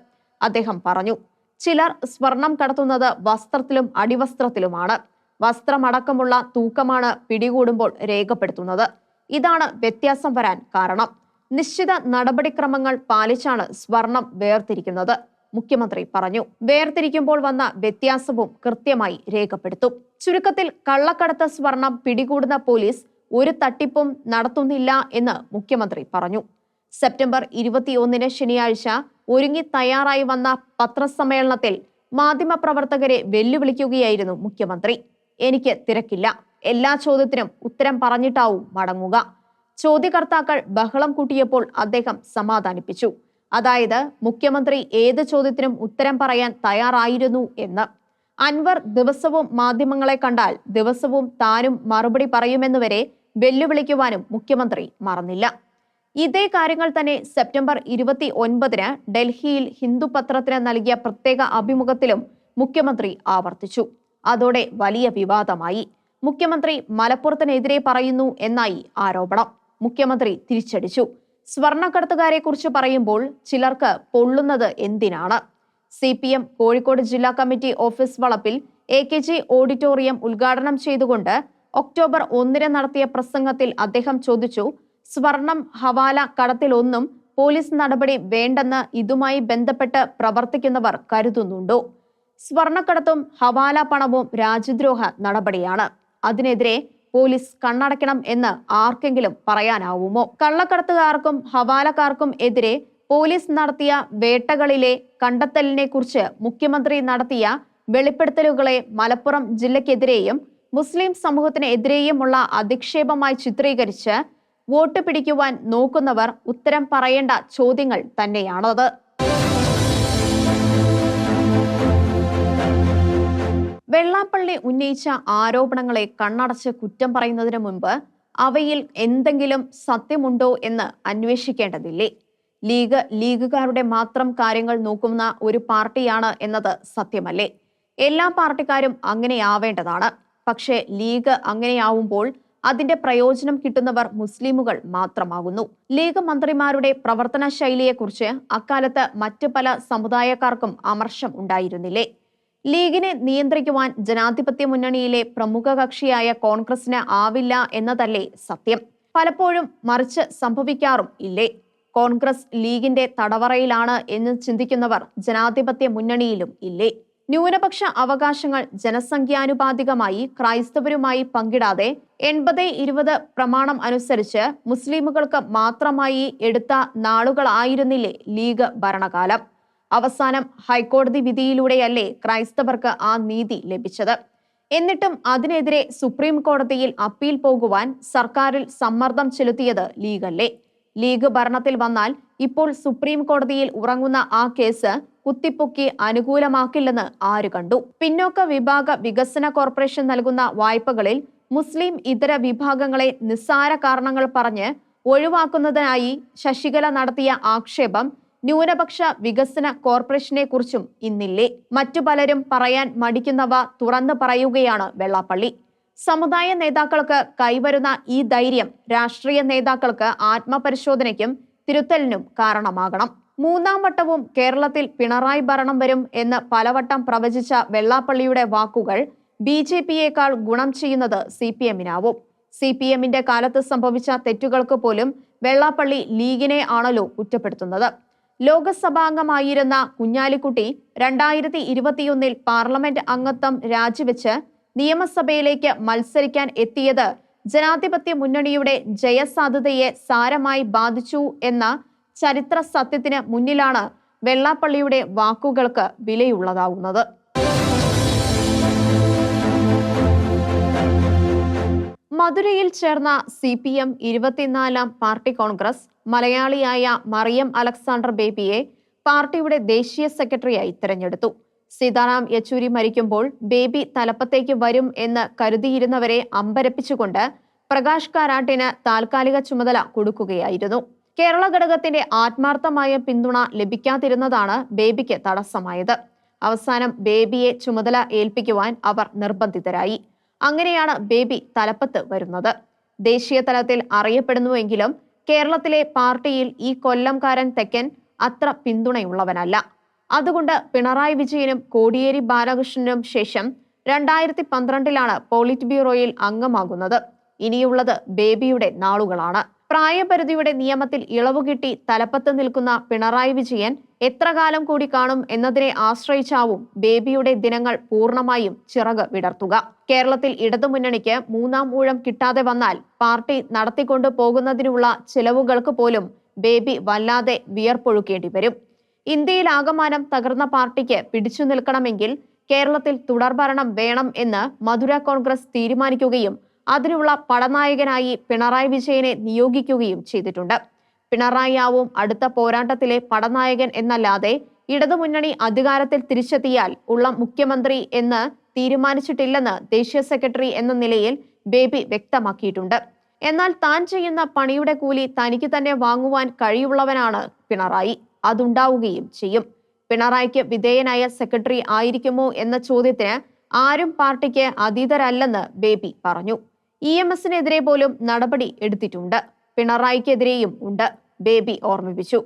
അദ്ദേഹം പറഞ്ഞു, ചിലർ സ്വർണം കടത്തുന്നത് വസ്ത്രത്തിലും അടിവസ്ത്രത്തിലുമാണ്. വസ്ത്രമടക്കമുള്ള തൂക്കമാണ് പിടികൂടുമ്പോൾ രേഖപ്പെടുത്തുന്നത്. ഇതാണ് വ്യത്യാസം വരാൻ കാരണം. നിശ്ചിത നടപടിക്രമങ്ങൾ പാലിച്ചാണ് സ്വർണം വേർതിരിക്കുന്നത്, മുഖ്യമന്ത്രി പറഞ്ഞു. വേർതിരിക്കുമ്പോൾ വന്ന വ്യത്യാസവും കൃത്യമായി രേഖപ്പെടുത്തും. ചുരുക്കത്തിൽ കള്ളക്കടത്ത് സ്വർണം പിടികൂടുന്ന പോലീസ് ഒരു തട്ടിപ്പും നടത്തുന്നില്ല എന്ന് മുഖ്യമന്ത്രി പറഞ്ഞു. സെപ്റ്റംബർ 21-ന് ശനിയാഴ്ച ഒരുങ്ങി തയ്യാറായി വന്ന പത്രസമ്മേളനത്തിൽ മാധ്യമപ്രവർത്തകരെ വെല്ലുവിളിക്കുകയായിരുന്നു മുഖ്യമന്ത്രി. എനിക്ക് തിരക്കില്ല, എല്ലാ ചോദ്യത്തിനും ഉത്തരം പറഞ്ഞിട്ടാവും മടങ്ങുക. ചോദ്യകർത്താക്കൾ ബഹളം കൂട്ടിയപ്പോൾ അദ്ദേഹം സമാധാനിപ്പിച്ചു. അതായത് മുഖ്യമന്ത്രി ഏത് ചോദ്യത്തിനും ഉത്തരം പറയാൻ തയ്യാറായിരുന്നു എന്ന്. അൻവർ ദിവസവും മാധ്യമങ്ങളെ കണ്ടാൽ ദിവസവും താനും മറുപടി പറയുമെന്നുവരെ വെല്ലുവിളിക്കുവാനും മുഖ്യമന്ത്രി മറന്നില്ല. ഇതേ കാര്യങ്ങൾ തന്നെ സെപ്റ്റംബർ 29-ന് ഡൽഹിയിൽ ഹിന്ദു പത്രത്തിന് നൽകിയ പ്രത്യേക അഭിമുഖത്തിലും മുഖ്യമന്ത്രി ആവർത്തിച്ചു. അതോടെ വലിയ വിവാദമായി. മുഖ്യമന്ത്രി മലപ്പുറത്തിനെതിരെ പറയുന്നു എന്നായി ആരോപണം. മുഖ്യമന്ത്രി തിരിച്ചടിച്ചു. സ്വർണ്ണക്കടത്തുകാരെ കുറിച്ച് പറയുമ്പോൾ ചിലർക്ക് പൊള്ളുന്നത് എന്തിനാണ്? CPM കോഴിക്കോട് ജില്ലാ കമ്മിറ്റി ഓഫീസ് വളപ്പിൽ AKG ഓഡിറ്റോറിയം ഉദ്ഘാടനം ചെയ്തുകൊണ്ട് ഒക്ടോബർ 1-ന് നടത്തിയ പ്രസംഗത്തിൽ അദ്ദേഹം ചോദിച്ചു, സ്വർണം ഹവാല കടത്തിലൊന്നും പോലീസ് നടപടി വേണ്ടെന്ന് ഇതുമായി ബന്ധപ്പെട്ട് പ്രവർത്തിക്കുന്നവർ കരുതുന്നുണ്ടോ? സ്വർണ്ണക്കടത്തും ഹവാല പണവും രാജ്യദ്രോഹ നടപടിയാണ്. അതിനെതിരെ പോലീസ് കണ്ണടയ്ക്കണം എന്ന് ആർക്കെങ്കിലും പറയാനാവുമോ? കള്ളക്കടത്തുകാർക്കും ഹവാലക്കാർക്കും എതിരെ പോലീസ് നടത്തിയ വേട്ടകളിലെ കണ്ടെത്തലിനെ കുറിച്ച് മുഖ്യമന്ത്രി നടത്തിയ വെളിപ്പെടുത്തലുകളെ മലപ്പുറം ജില്ലയ്ക്കെതിരെയും മുസ്ലിം സമൂഹത്തിനെതിരെയുമുള്ള അധിക്ഷേപമായി ചിത്രീകരിച്ച് വോട്ട് പിടിക്കുവാൻ നോക്കുന്നവർ ഉത്തരം പറയേണ്ട ചോദ്യങ്ങൾ തന്നെയാണത്. വെള്ളാപ്പള്ളി ഉന്നയിച്ച ആരോപണങ്ങളെ കണ്ണടച്ച് കുറ്റം പറയുന്നതിന് മുൻപ് അവയിൽ എന്തെങ്കിലും സത്യമുണ്ടോ എന്ന് അന്വേഷിക്കേണ്ടതില്ലേ? ലീഗുകാരുടെ മാത്രം കാര്യങ്ങൾ നോക്കുന്ന ഒരു പാർട്ടിയാണ് എന്നത് സത്യമല്ലേ? എല്ലാ പാർട്ടിക്കാരും അങ്ങനെയാവേണ്ടതാണ്. പക്ഷേ ലീഗ് അങ്ങനെയാവുമ്പോൾ അതിന്റെ പ്രയോജനം കിട്ടുന്നവർ മുസ്ലിമുകൾ മാത്രമാകുന്നു. ലീഗ് മന്ത്രിമാരുടെ പ്രവർത്തന ശൈലിയെക്കുറിച്ച് അക്കാലത്ത് മറ്റു പല സമുദായക്കാർക്കും അമർഷം ഉണ്ടായിരുന്നില്ലേ? ലീഗിനെ നിയന്ത്രിക്കുവാൻ ജനാധിപത്യ മുന്നണിയിലെ പ്രമുഖ കക്ഷിയായ കോൺഗ്രസിന് ആവില്ല എന്നതല്ലേ സത്യം? പലപ്പോഴും മറിച്ച് സംഭവിക്കാറും ഇല്ലേ? കോൺഗ്രസ് ലീഗിന്റെ തടവറയിലാണ് എന്ന് ചിന്തിക്കുന്നവർ ജനാധിപത്യ മുന്നണിയിലും ഇല്ലേ? ന്യൂനപക്ഷ അവകാശങ്ങൾ ജനസംഖ്യാനുപാതികമായി ക്രൈസ്തവരുമായി പങ്കിടാതെ 80-20 പ്രമാണം അനുസരിച്ച് മുസ്ലിമുകൾക്ക് മാത്രമായി എടുത്ത നാളുകളായിരുന്നില്ലേ ലീഗ് ഭരണകാലം? അവസാനം ഹൈക്കോടതി വിധിയിലൂടെയല്ലേ ക്രൈസ്തവർക്ക് ആ നീതി ലഭിച്ചത്? എന്നിട്ടും അതിനെതിരെ സുപ്രീം കോടതിയിൽ അപ്പീൽ പോകുവാൻ സർക്കാരിൽ സമ്മർദ്ദം ചെലുത്തിയത് ലീഗല്ലേ? ലീഗ് ഭരണത്തിൽ വന്നാൽ ഇപ്പോൾ സുപ്രീം കോടതിയിൽ ഉറങ്ങുന്ന ആ കേസ് കുത്തിപ്പൊക്കി അനുകൂലമാക്കില്ലെന്ന് ആര് കണ്ടു? പിന്നോക്ക വിഭാഗ വികസന കോർപ്പറേഷൻ നൽകുന്ന വായ്പകളിൽ മുസ്ലിം ഇതര വിഭാഗങ്ങളെ നിസ്സാര കാരണങ്ങൾ പറഞ്ഞ് ഒഴിവാക്കുന്നതിനായി ശശികല നടത്തിയ ആക്ഷേപം ന്യൂനപക്ഷ വികസന കോർപ്പറേഷനെ കുറിച്ചും ഇന്നില്ലേ? മറ്റു പലരും പറയാൻ മടിക്കുന്നവ തുറന്നു പറയുകയാണ് വെള്ളാപ്പള്ളി. സമുദായ നേതാക്കൾക്ക് കൈവരുന്ന ഈ ധൈര്യം രാഷ്ട്രീയ നേതാക്കൾക്ക് ആത്മപരിശോധനയ്ക്കും തിരുത്തലിനും കാരണമാകണം. 3-ാം വട്ടവും കേരളത്തിൽ പിണറായി ഭരണം വരും എന്ന് പലവട്ടം പ്രവചിച്ച വെള്ളാപ്പള്ളിയുടെ വാക്കുകൾ BJP-യേക്കാൾ ഗുണം ചെയ്യുന്നത് CPM-നാവും. CPM-ന്റെ കാലത്ത് സംഭവിച്ച തെറ്റുകൾക്ക് പോലും വെള്ളാപ്പള്ളി ലീഗിനെ ആണല്ലോ കുറ്റപ്പെടുത്തുന്നത്. ലോകസഭാംഗമായിരുന്ന കുഞ്ഞാലിക്കുട്ടി 2021-ൽ പാർലമെന്റ് അംഗത്വം രാജിവെച്ച് നിയമസഭയിലേക്ക് മത്സരിക്കാൻ എത്തിയത് ജനാധിപത്യ മുന്നണിയുടെ ജയസാധ്യതയെ സാരമായി ബാധിച്ചു എന്ന ചരിത്ര സത്യത്തിന് മുന്നിലാണ് വെള്ളാപ്പള്ളിയുടെ വാക്കുകൾക്ക് വിലയുള്ളതാവുന്നത്. മധുരയിൽ ചേർന്ന CPM 24-ാം പാർട്ടി കോൺഗ്രസ് മലയാളിയായ മറിയം അലക്സാണ്ടർ ബേബിയെ പാർട്ടിയുടെ ദേശീയ സെക്രട്ടറിയായി തിരഞ്ഞെടുത്തു. സീതാറാം യെച്ചൂരി മരിക്കുമ്പോൾ ബേബി തലപ്പത്തേക്ക് വരും എന്ന് കരുതിയിരുന്നവരെ അമ്പരപ്പിച്ചുകൊണ്ട് പ്രകാശ് കാരാട്ടിന് താൽക്കാലിക ചുമതല കൊടുക്കുകയായിരുന്നു. കേരള ഘടകത്തിന്റെ ആത്മാർത്ഥമായ പിന്തുണ ലഭിക്കാതിരുന്നതാണ് ബേബിക്ക് തടസ്സമായത്. അവസാനം ബേബിയെ ചുമതല ഏൽപ്പിക്കുവാൻ അവർ നിർബന്ധിതരായി. അങ്ങനെയാണ് ബേബി തലപ്പത്ത് വരുന്നത്. ദേശീയ തലത്തിൽ അറിയപ്പെടുന്നുവെങ്കിലും കേരളത്തിലെ പാർട്ടിയിൽ ഈ കൊല്ലംകാരൻ തെക്കൻ അത്ര പിന്തുണയുള്ളവനല്ല. അതുകൊണ്ട് പിണറായി വിജയനും കോടിയേരി ബാലകൃഷ്ണനും ശേഷം 2012 പോളിറ്റ് ബ്യൂറോയിൽ അംഗമാകുന്നത്. ഇനിയുള്ളത് ബേബിയുടെ നാളുകളാണ്. പ്രായപരിധിയുടെ നിയമത്തിൽ ഇളവ് കിട്ടി തലപ്പത്ത് നിൽക്കുന്ന പിണറായി വിജയൻ എത്ര കാലം കൂടി കാണും എന്നതിനെ ആശ്രയിച്ചാവും ബേബിയുടെ ദിനങ്ങൾ പൂർണ്ണമായും ചിറക് വിടർത്തുക. കേരളത്തിൽ ഇടതുമുന്നണിക്ക് 3ാം ഊഴം കിട്ടാതെ വന്നാൽ പാർട്ടി നടത്തിക്കൊണ്ടു പോകുന്നതിനുള്ള ചിലവുകൾക്ക് പോലും ബേബി വല്ലാതെ വിയർപ്പൊഴുക്കേണ്ടി വരും. ഇന്ത്യയിലാകമാനം തകർന്ന പാർട്ടിക്ക് പിടിച്ചു നിൽക്കണമെങ്കിൽ കേരളത്തിൽ തുടർഭരണം വേണം എന്ന് മധുര കോൺഗ്രസ് തീരുമാനിക്കുകയും അതിനുള്ള പടനായകനായി പിണറായി വിജയനെ നിയോഗിക്കുകയും ചെയ്തിട്ടുണ്ട്. പിണറായി ആവും അടുത്ത പോരാട്ടത്തിലെ പടനായകൻ എന്നല്ലാതെ ഇടതുമുന്നണി അധികാരത്തിൽ തിരിച്ചെത്തിയാൽ ഉള്ള മുഖ്യമന്ത്രി എന്ന് തീരുമാനിച്ചിട്ടില്ലെന്ന് ദേശീയ സെക്രട്ടറി എന്ന നിലയിൽ ബേബി വ്യക്തമാക്കിയിട്ടുണ്ട്. എന്നാൽ താൻ ചെയ്യുന്ന പണിയുടെ കൂലി തനിക്ക് തന്നെ വാങ്ങുവാൻ കഴിയുള്ളവനാണ് പിണറായി. അതുണ്ടാവുകയും ചെയ്യും. പിണറായിക്ക് വിധേയനായ സെക്രട്ടറി ആയിരിക്കുമോ എന്ന ചോദ്യത്തിന് ആരും പാർട്ടിക്ക് അതീതരല്ലെന്ന് ബേബി പറഞ്ഞു. EMSനെതിരെ പോലും നടപടി എടുത്തിട്ടുണ്ട്. പിണറായിക്കെതിരെയും ഉണ്ട്, ബേബി ഓർമ്മിപ്പിച്ചു.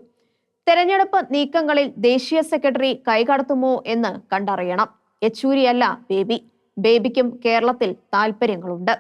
തെരഞ്ഞെടുപ്പ് നീക്കങ്ങളിൽ ദേശീയ സെക്രട്ടറി കൈകടത്തുമോ എന്ന് കണ്ടറിയണം. യെച്ചൂരിയല്ല ബേബി. ബേബിക്കും കേരളത്തിൽ താൽപര്യങ്ങളുണ്ട്.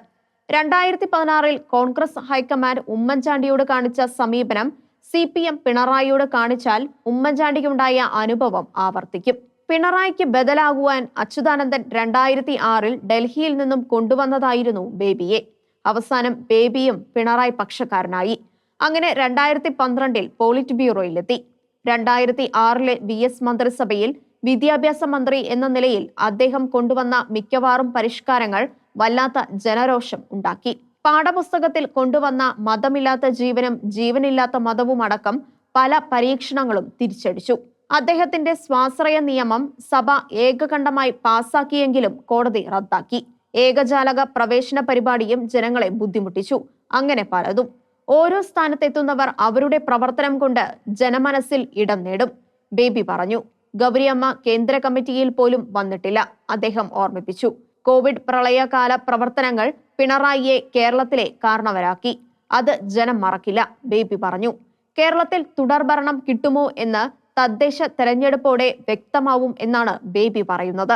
2016 കോൺഗ്രസ് ഹൈക്കമാൻഡ് ഉമ്മൻചാണ്ടിയോട് കാണിച്ച സമീപനം CPM പിണറായിയോട് കാണിച്ചാൽ ഉമ്മൻചാണ്ടിക്കുണ്ടായ അനുഭവം ആവർത്തിക്കും. പിണറായിക്ക് ബദലാകുവാൻ അച്യുതാനന്ദൻ 2006 ഡൽഹിയിൽ നിന്നും കൊണ്ടുവന്നതായിരുന്നു ബേബിയെ. അവസാനം ബേബിയും പിണറായി പക്ഷക്കാരനായി. അങ്ങനെ 2012 പോളിറ്റ് ബ്യൂറോയിലെത്തി. 2006 VS മന്ത്രിസഭയിൽ വിദ്യാഭ്യാസ മന്ത്രി എന്ന നിലയിൽ അദ്ദേഹം കൊണ്ടുവന്ന മിക്കവാറും പരിഷ്കാരങ്ങൾ വല്ലാത്ത ജനരോഷം ഉണ്ടാക്കി. പാഠപുസ്തകത്തിൽ കൊണ്ടുവന്ന മതമില്ലാത്ത ജീവനും ജീവനില്ലാത്ത മതവും അടക്കം പല പരീക്ഷണങ്ങളും തിരിച്ചടിച്ചു. അദ്ദേഹത്തിന്റെ സ്വാശ്രയ നിയമം സഭ ഏകകണ്ഠമായി പാസാക്കിയെങ്കിലും കോടതി റദ്ദാക്കി. ഏകജാലക പ്രവേശന പരിപാടിയും ജനങ്ങളെ ബുദ്ധിമുട്ടിച്ചു. അങ്ങനെ പലതും. ഓരോ സ്ഥാനത്തെത്തുന്നവർ അവരുടെ പ്രവർത്തനം കൊണ്ട് ജനമനസ്സിൽ ഇടം നേടും, ബേബി പറഞ്ഞു. ഗൗരിയമ്മ കേന്ദ്ര കമ്മിറ്റിയിൽ പോലും വന്നിട്ടില്ല, അദ്ദേഹം ഓർമ്മിപ്പിച്ചു. കോവിഡ് പ്രളയകാല പ്രവർത്തനങ്ങൾ പിണറായിയെ കേരളത്തിലെ കാരണവരാക്കി. അത് ജനം മറക്കില്ല, ബേബി പറഞ്ഞു. കേരളത്തിൽ തുടർഭരണം കിട്ടുമോ എന്ന് തദ്ദേശ തെരഞ്ഞെടുപ്പോടെ വ്യക്തമാവും എന്നാണ് ബേബി പറയുന്നത്.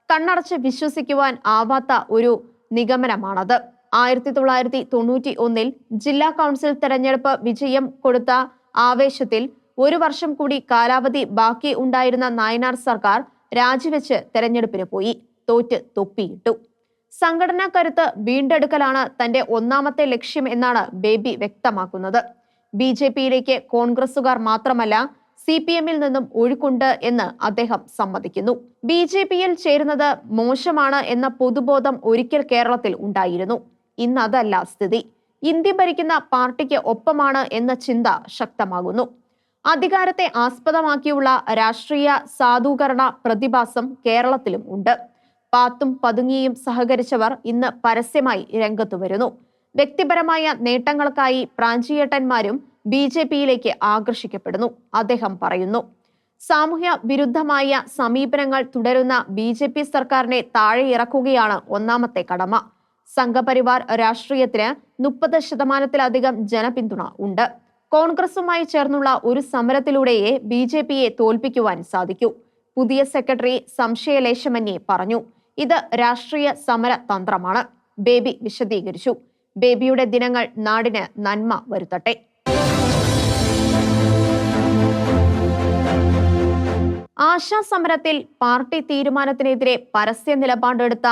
കണ്ണടച്ച് വിശ്വസിക്കുവാൻ ആവാത്ത ഒരു നിഗമനമാണത്. 1991 ജില്ലാ കൗൺസിൽ തെരഞ്ഞെടുപ്പ് വിജയം കൊടുത്ത ആവേശത്തിൽ 1 വർഷം കൂടി കാലാവധി ബാക്കി ഉണ്ടായിരുന്ന നായനാർ സർക്കാർ രാജിവെച്ച് തെരഞ്ഞെടുപ്പിന് പോയി. തോറ്റ് തൊപ്പിയിട്ടു. സംഘടനാ കരുത്ത് വീണ്ടെടുക്കലാണ് തന്റെ ഒന്നാമത്തെ ലക്ഷ്യം എന്നാണ് ബേബി വ്യക്തമാക്കുന്നത്. BJPയിലേക്ക് കോൺഗ്രസുകാർ മാത്രമല്ല CPMൽ നിന്നും ഒഴുക്കുണ്ട് എന്ന് അദ്ദേഹം സമ്മതിക്കുന്നു. BJPയിൽ ചേരുന്നത് മോശമാണ് എന്ന പൊതുബോധം ഒരിക്കൽ കേരളത്തിൽ ഉണ്ടായിരുന്നു. ഇന്ന് അതല്ല സ്ഥിതി. ഇന്ത്യ ഭരിക്കുന്ന പാർട്ടിക്ക് ഒപ്പമാണ് എന്ന ചിന്ത ശക്തമാകുന്നു. അധികാരത്തെ ആസ്പദമാക്കിയുള്ള രാഷ്ട്രീയ സാധൂകരണ പ്രതിഭാസം കേരളത്തിലും ഉണ്ട്. പാത്തും പതുങ്ങിയും സഹകരിച്ചവർ ഇന്ന് പരസ്യമായി രംഗത്തു വരുന്നു. വ്യക്തിപരമായ നേട്ടങ്ങൾക്കായി പ്രാഞ്ചിയേട്ടന്മാരും BJPയിലേക്ക് ആകർഷിക്കപ്പെടുന്നു, അദ്ദേഹം പറയുന്നു. സാമൂഹ്യ വിരുദ്ധമായ സമീപനങ്ങൾ തുടരുന്ന BJP സർക്കാരിനെ താഴെ ഇറക്കുകയാണ് ഒന്നാമത്തെ കടമ. സംഘപരിവാർ രാഷ്ട്രീയത്തിന് 30% ജനപിന്തുണ ഉണ്ട്. കോൺഗ്രസുമായി ചേർന്നുള്ള ഒരു സമരത്തിലൂടെയേ BJPയെ തോൽപ്പിക്കുവാൻ സാധിക്കൂ, പുതിയ സെക്രട്ടറി സംശയലേശമന്യേ പറഞ്ഞു. ഇത് രാഷ്ട്രീയ സമര തന്ത്രമാണ്, ബേബി വിശദീകരിച്ചു. ബേബിയുടെ ദിനങ്ങൾ നാടിന് നന്മ വരുത്തട്ടെ. ആശാ സമരത്തിൽ പാർട്ടി തീരുമാനത്തിനെതിരെ പരസ്യ നിലപാടെടുത്ത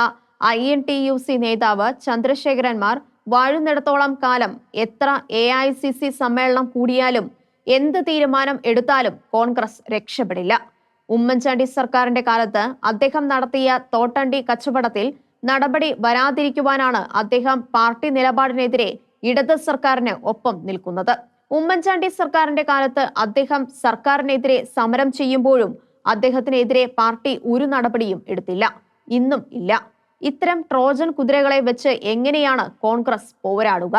INTUC നേതാവ് ചന്ദ്രശേഖരന്മാർ വാഴുന്നിടത്തോളം കാലം എത്ര AICC സമ്മേളനം കൂടിയാലും എന്ത് തീരുമാനം എടുത്താലും കോൺഗ്രസ് രക്ഷപ്പെടില്ല. ഉമ്മൻചാണ്ടി സർക്കാരിന്റെ കാലത്ത് അദ്ദേഹം നടത്തിയ തോട്ടണ്ടി കച്ചവടത്തിൽ നടപടി വരാതിരിക്കുവാനാണ് അദ്ദേഹം പാർട്ടി നിലപാടിനെതിരെ ഇടത് സർക്കാരിന് ഒപ്പം നിൽക്കുന്നത്. ഉമ്മൻചാണ്ടി സർക്കാരിന്റെ കാലത്ത് അദ്ദേഹം സർക്കാരിനെതിരെ സമരം ചെയ്യുമ്പോഴും അദ്ദേഹത്തിനെതിരെ പാർട്ടി ഒരു നടപടിയും എടുത്തില്ല, ഇന്നും ഇല്ല. ഇത്തരം ട്രോജൻ കുതിരകളെ വെച്ച് എങ്ങനെയാണ് കോൺഗ്രസ് പോരാടുക?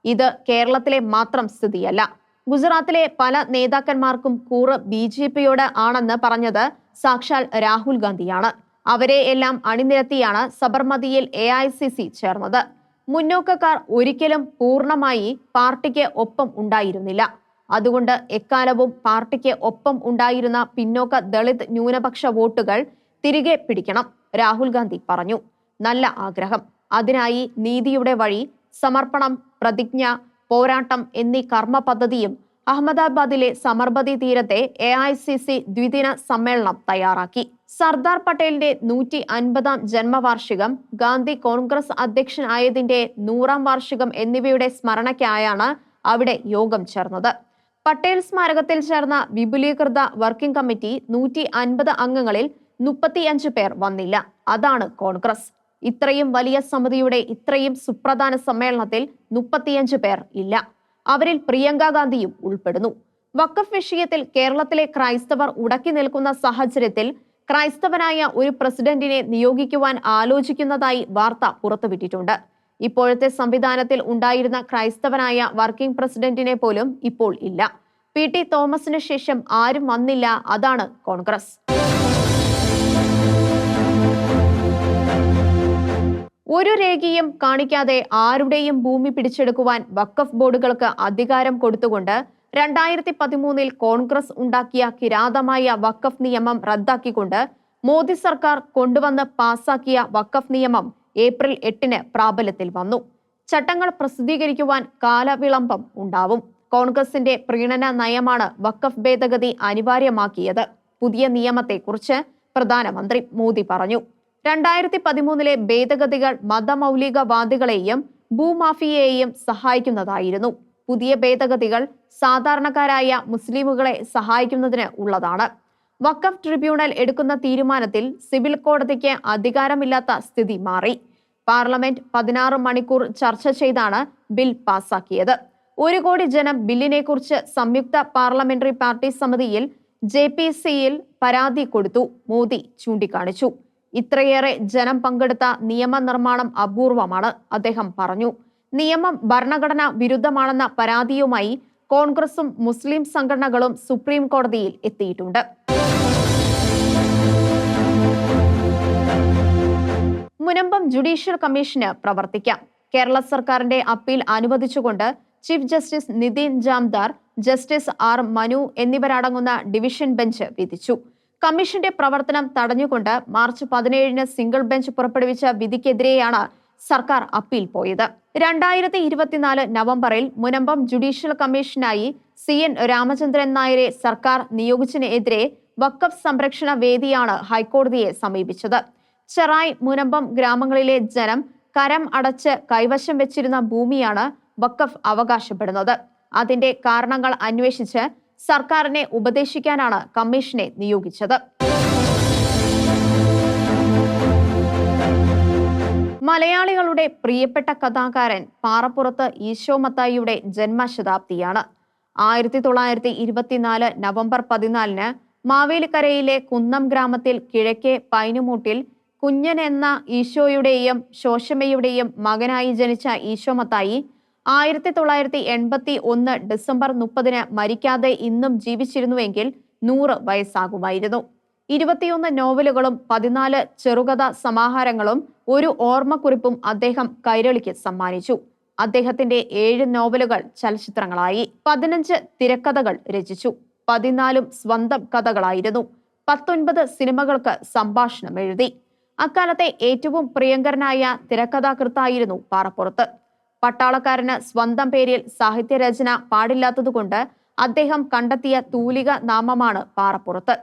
ഇത് കേരളത്തിലെ മാത്രം സ്ഥിതിയല്ല. ഗുജറാത്തിലെ പല നേതാക്കന്മാർക്കും കൂറ് BJPയോട് ആണെന്ന് പറഞ്ഞത് സാക്ഷാൽ രാഹുൽ ഗാന്ധിയാണ്. അവരെ എല്ലാം അണിനിരത്തിയാണ് സബർമതിയിൽ AICC ചേർന്നത്. മുന്നോക്കക്കാർ ഒരിക്കലും പൂർണ്ണമായി പാർട്ടിക്ക് ഒപ്പം ഉണ്ടായിരുന്നില്ല. അതുകൊണ്ട് എക്കാലവും പാർട്ടിക്ക് ഒപ്പം ഉണ്ടായിരുന്ന പിന്നോക്ക ദളിത് ന്യൂനപക്ഷ വോട്ടുകൾ തിരികെ പിടിക്കണം, രാഹുൽ ഗാന്ധി പറഞ്ഞു. നല്ല ആഗ്രഹം. അതിനായി നീതിയുടെ വഴി, സമർപ്പണം, പ്രതിജ്ഞ, പോരാട്ടം എന്നീ കർമ്മ പദ്ധതിയും അഹമ്മദാബാദിലെ സബർമതി തീരത്തെ AICC ദ്വിദിന സമ്മേളനം തയ്യാറാക്കി. സർദാർ പട്ടേലിന്റെ 150-ാം ജന്മവാർഷികം, ഗാന്ധി കോൺഗ്രസ് അധ്യക്ഷനായതിന്റെ 100-ാം വാർഷികം എന്നിവയുടെ സ്മരണയ്ക്കായാണ് അവിടെ യോഗം ചേർന്നത്. പട്ടേൽ സ്മാരകത്തിൽ ചേർന്ന വിപുലീകൃത വർക്കിംഗ് കമ്മിറ്റി 150 അംഗങ്ങളിൽ 35 പേർ വന്നില്ല. അതാണ് കോൺഗ്രസ്. ഇത്രയും വലിയ സമിതിയുടെ ഇത്രയും സുപ്രധാന സമ്മേളനത്തിൽ 35 പേർ ഇല്ല. അവരിൽ പ്രിയങ്ക ഗാന്ധിയും ഉൾപ്പെടുന്നു. വഖഫ് വിഷയത്തിൽ കേരളത്തിലെ ക്രൈസ്തവർ ഉടക്കി നിൽക്കുന്ന സാഹചര്യത്തിൽ ക്രൈസ്തവനായ ഒരു പ്രസിഡന്റിനെ നിയോഗിക്കുവാൻ ആലോചിക്കുന്നതായി വാർത്ത പുറത്തുവിട്ടിട്ടുണ്ട്. ഇപ്പോഴത്തെ സംവിധാനത്തിൽ ഉണ്ടായിരുന്ന ക്രൈസ്തവനായ വർക്കിംഗ് പ്രസിഡന്റിനെ പോലും ഇപ്പോൾ ഇല്ല. PT തോമസിന് ശേഷം ആരും വന്നില്ല. അതാണ് കോൺഗ്രസ്. ഒരു രേഖയും കാണിക്കാതെ ആരുടെയും ഭൂമി പിടിച്ചെടുക്കുവാൻ വഖഫ് ബോർഡുകൾക്ക് അധികാരം കൊടുത്തുകൊണ്ട് 2013 കോൺഗ്രസ് ഉണ്ടാക്കിയ കിരാതമായ വഖഫ് നിയമം റദ്ദാക്കിക്കൊണ്ട് മോദി സർക്കാർ കൊണ്ടുവന്ന് പാസാക്കിയ വഖഫ് നിയമം ഏപ്രിൽ 8 പ്രാബല്യത്തിൽ വന്നു. ചട്ടങ്ങൾ പ്രസിദ്ധീകരിക്കുവാൻ കാലവിളംബം ഉണ്ടാവും. കോൺഗ്രസിന്റെ പ്രീണന നയമാണ് വഖഫ് ഭേദഗതി അനിവാര്യമാക്കിയത്. പുതിയ നിയമത്തെക്കുറിച്ച് പ്രധാനമന്ത്രി മോദി പറഞ്ഞു. 2013 ഭേദഗതികൾ മതമൗലികവാദികളെയും ഭൂമാഫിയയെയും സഹായിക്കുന്നതായിരുന്നു. പുതിയ ഭേദഗതികൾ സാധാരണക്കാരായ മുസ്ലിമുകളെ സഹായിക്കുന്നതിന് ഉള്ളതാണ്. വഖഫ് ട്രിബ്യൂണൽ എടുക്കുന്ന തീരുമാനത്തിൽ സിവിൽ കോടതിക്ക് അധികാരമില്ലാത്ത സ്ഥിതി മാറി. പാർലമെന്റ് 16 മണിക്കൂർ ചർച്ച ചെയ്താണ് ബിൽ പാസാക്കിയത്. 1 കോടി ജനം ബില്ലിനെക്കുറിച്ച് സംയുക്ത പാർലമെന്ററി പാർട്ടി സമിതിയിൽ JPCയിൽ പരാതി കൊടുത്തു. മോദി ചൂണ്ടിക്കാണിച്ചു. ഇത്രയേറെ ജനം പങ്കെടുത്ത നിയമനിർമ്മാണം അപൂർവമാണ്, അദ്ദേഹം പറഞ്ഞു. നിയമം ഭരണഘടനാ വിരുദ്ധമാണെന്ന പരാതിയുമായി കോൺഗ്രസും മുസ്ലിം സംഘടനകളും സുപ്രീം കോടതിയിൽ എത്തിയിട്ടുണ്ട്. മുനമ്പം ജുഡീഷ്യൽ കമ്മീഷന് പ്രവർത്തിക്കാം. കേരള സർക്കാരിന്റെ അപ്പീൽ അനുവദിച്ചുകൊണ്ട് chief justice Nitin Jamdar, justice R Manu എന്നിവരടങ്ങുന്ന ഡിവിഷൻ ബെഞ്ച് വിധിച്ചു. കമ്മീഷന്റെ പ്രവർത്തനം തടഞ്ഞുകൊണ്ട് മാർച്ച് 17 സിംഗിൾ ബെഞ്ച് പുറപ്പെടുവിച്ച വിധിക്കെതിരെയാണ് സർക്കാർ അപ്പീൽ പോയത്. 2024 നവംബറിൽ മുനമ്പം ജുഡീഷ്യൽ കമ്മീഷനായി CN രാമചന്ദ്രൻ നായരെ സർക്കാർ നിയോഗിച്ചതിനെതിരെ വഖഫ് സംരക്ഷണ വേദിയാണ് ഹൈക്കോടതിയെ സമീപിച്ചത്. ചെറായ്, മുനമ്പം ഗ്രാമങ്ങളിലെ ജനം കരം അടച്ച് കൈവശം വെച്ചിരുന്ന ഭൂമിയാണ് വഖഫ് അവകാശപ്പെടുന്നത്. അതിന്റെ കാരണങ്ങൾ അന്വേഷിച്ച് സർക്കാരിനെ ഉപദേശിക്കാനാണ് കമ്മീഷനെ നിയോഗിച്ചത്. മലയാളികളുടെ പ്രിയപ്പെട്ട കഥാകാരൻ പാറപ്പുറത്ത് ഈശോ മത്തായിയുടെ ജന്മശതാബ്ദിയാണ്. 1924 നവംബർ 14 മാവേലിക്കരയിലെ കുന്നം ഗ്രാമത്തിൽ കിഴക്കേ പൈനുമൂട്ടിൽ കുഞ്ഞൻ എന്ന ഈശോയുടെയും ശോശമ്മയുടെയും മകനായി ജനിച്ച ഈശോ മത്തായി 1981 ഡിസംബർ 30 മരിക്കാതെ ഇന്നും ജീവിച്ചിരുന്നുവെങ്കിൽ 100 വയസ്സാകുമായിരുന്നു. 21 നോവലുകളും 14 ചെറുകഥാ സമാഹാരങ്ങളും ഒരു ഓർമ്മക്കുറിപ്പും അദ്ദേഹം കൈരളിക്ക് സമ്മാനിച്ചു. അദ്ദേഹത്തിന്റെ 7 നോവലുകൾ ചലച്ചിത്രങ്ങളായി, 15 തിരക്കഥകൾ രചിച്ചു. 14 സ്വന്തം കഥകളായിരുന്നു. 19 സിനിമകൾക്ക് സംഭാഷണം എഴുതി. അക്കാലത്തെ ഏറ്റവും പ്രിയങ്കരനായ തിരക്കഥാകൃത്തായിരുന്നു പാറപ്പുറത്ത്. പട്ടാളക്കാരന് സ്വന്തം പേരിൽ സാഹിത്യരചന പാടില്ലാത്തതുകൊണ്ട് അദ്ദേഹം കണ്ടെത്തിയ തൂലിക നാമമാണ് പാറപ്പുറത്ത്.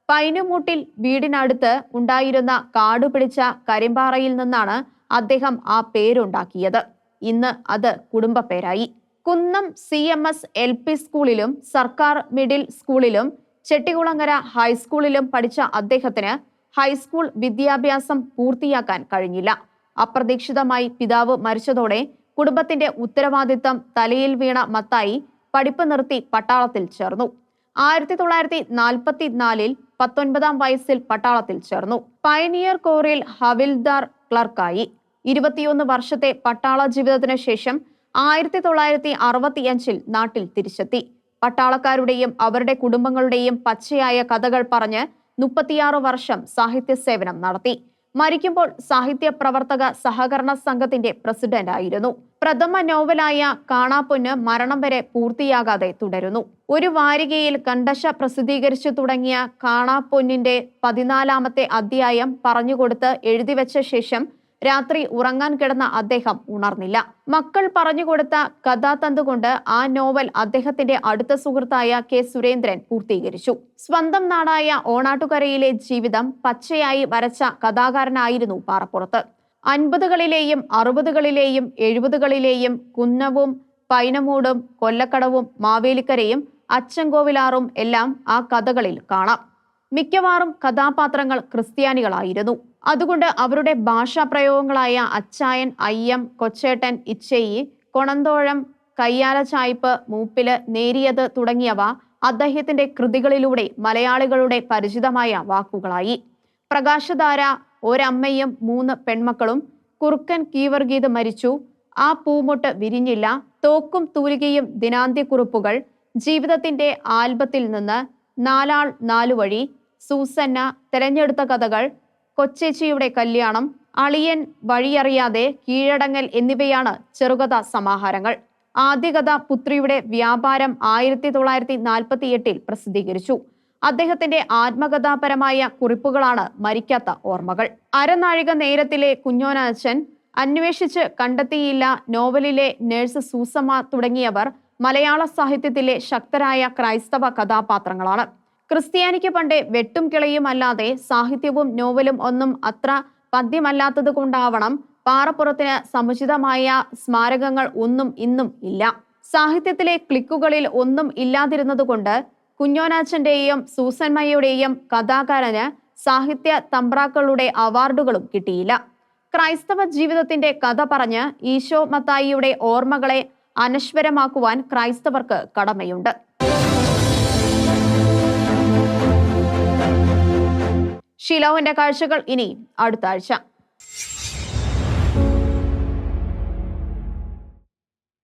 പൈനുമൂട്ടിൽ വീടിനടുത്ത് ഉണ്ടായിരുന്ന കാടുപിടിച്ച കരിമ്പാറയിൽ നിന്നാണ് അദ്ദേഹം ആ പേരുണ്ടാക്കിയത്. ഇന്ന് അത് കുടുംബ പേരായി. കുന്നം CMS LP സ്കൂളിലും സർക്കാർ മിഡിൽ സ്കൂളിലും ചെട്ടികുളങ്ങര ഹൈസ്കൂളിലും പഠിച്ച അദ്ദേഹത്തിന് ഹൈസ്കൂൾ വിദ്യാഭ്യാസം പൂർത്തിയാക്കാൻ കഴിഞ്ഞില്ല. അപ്രതീക്ഷിതമായി പിതാവ് മരിച്ചതോടെ കുടുംബത്തിന്റെ ഉത്തരവാദിത്തം തലയിൽ വീണ മത്തായി പഠിപ്പ് നിർത്തി പട്ടാളത്തിൽ ചേർന്നു. 1944 19-ാം വയസ്സിൽ പട്ടാളത്തിൽ ചേർന്നു. പയനിയർ കോറിൽ ഹവിൽദാർ ക്ലർക്കായി. 21 വർഷത്തെ പട്ടാള ജീവിതത്തിന് ശേഷം 1965 നാട്ടിൽ തിരിച്ചെത്തി. പട്ടാളക്കാരുടെയും അവരുടെ കുടുംബങ്ങളുടെയും പച്ചയായ കഥകൾ പറഞ്ഞ് 36 വർഷം സാഹിത്യ സേവനം നടത്തി. മരിക്കുമ്പോൾ സാഹിത്യ പ്രവർത്തക സഹകരണ സംഘത്തിന്റെ പ്രസിഡന്റ് ആയിരുന്നു. പ്രഥമ നോവലായ കാണാപ്പൊന്ന് മരണം വരെ പൂർത്തിയാകാതെ തുടരുന്നു. ഒരു വാരികയിൽ കണ്ടശ പ്രസിദ്ധീകരിച്ചു തുടങ്ങിയ കാണാപ്പൊന്നിന്റെ 14-ാമത്തെ അധ്യായം പറഞ്ഞുകൊടുത്ത് എഴുതിവെച്ച ശേഷം രാത്രി ഉറങ്ങാൻ കിടന്ന അദ്ദേഹം ഉണർന്നില്ല. മക്കൾ പറഞ്ഞുകൊടുത്ത കഥാതന്തുകൊണ്ട് ആ നോവൽ അദ്ദേഹത്തിന്റെ അടുത്ത സുഹൃത്തായ കെ സുരേന്ദ്രൻ പൂർത്തീകരിച്ചു. സ്വന്തം നാടായ ഓണാട്ടുകരയിലെ ജീവിതം പച്ചയായി വരച്ച കഥാകാരനായിരുന്നു പാറപ്പുറത്ത്. 50കളിലെയും 60കളിലെയും 70കളിലെയും കുന്നവും പൈനമൂടും കൊല്ലക്കടവും മാവേലിക്കരയും അച്ചൻകോവിലാറും എല്ലാം ആ കഥകളിൽ കാണാം. മിക്കവാറും കഥാപാത്രങ്ങൾ ക്രിസ്ത്യാനികളായിരുന്നു. അതുകൊണ്ട് അവരുടെ ഭാഷാപ്രയോഗങ്ങളായ അച്ചായൻ, അയ്യം, കൊച്ചേട്ടൻ, ഇച്ചയി, കൊണന്തോഴം, കയ്യാലച്ചായ്പ്, മൂപ്പില്, നേരിയത് തുടങ്ങിയവ അദ്ദേഹത്തിന്റെ കൃതികളിലൂടെ മലയാളികളുടെ പരിചിതമായ വാക്കുകളായി. പ്രകാശധാര, ഒരമ്മയും 3 പെൺമക്കളും, കുറുക്കൻ കീവർഗീത് മരിച്ചു, ആ പൂമൊട്ട് വിരിഞ്ഞില്ല, തോക്കും തൂലികയും, ദിനാന്ത്യക്കുറിപ്പുകൾ, ജീവിതത്തിന്റെ ആൽബത്തിൽ നിന്ന്, 4 ആൾ 4 വഴി, സൂസന്ന, തെരഞ്ഞെടുത്ത കഥകൾ, കൊച്ചേച്ചിയുടെ കല്യാണം, അളിയൻ, വഴിയറിയാതെ, കീഴടങ്ങൽ എന്നിവയാണ് ചെറുകഥാ സമാഹാരങ്ങൾ. ആദ്യകഥ പുത്രിയുടെ വ്യാപാരം 1948 പ്രസിദ്ധീകരിച്ചു. അദ്ദേഹത്തിന്റെ ആത്മകഥാപരമായ കുറിപ്പുകളാണ് മരിക്കാത്ത ഓർമ്മകൾ. അരനാഴിക നേരത്തിലെ കുഞ്ഞോനാച്ചൻ, അന്വേഷിച്ച് കണ്ടെത്തിയില്ല നോവലിലെ നഴ്സ് സൂസമ്മ തുടങ്ങിയവർ മലയാള സാഹിത്യത്തിലെ ശക്തരായ ക്രൈസ്തവ കഥാപാത്രങ്ങളാണ്. ക്രിസ്ത്യാനിക്ക് പണ്ടേ വെട്ടും കിളയും അല്ലാതെ സാഹിത്യവും നോവലും ഒന്നും അത്ര പദ്യമല്ലാത്തത് കൊണ്ടാവണം പാറപ്പുറത്തിന് സമുചിതമായ സ്മാരകങ്ങൾ ഒന്നും ഇന്നും ഇല്ല. സാഹിത്യത്തിലെ ക്ലിക്കുകളിൽ ഒന്നും ഇല്ലാതിരുന്നതുകൊണ്ട് കുഞ്ഞോനാച്ചന്റെയും സൂസന്മയുടെയും കഥാകാരന് സാഹിത്യ തമ്പ്രാക്കളുടെ അവാർഡുകളും കിട്ടിയില്ല. ക്രൈസ്തവ ജീവിതത്തിന്റെ കഥ പറഞ്ഞ് ഈശോ മത്തായിയുടെ ഓർമ്മകളെ അനശ്വരമാക്കുവാൻ ക്രൈസ്തവർക്ക് കടമയുണ്ട്. ഷീലോവിന്റെ കാഴ്ചകൾ ഇനി അടുത്ത ആഴ്ച.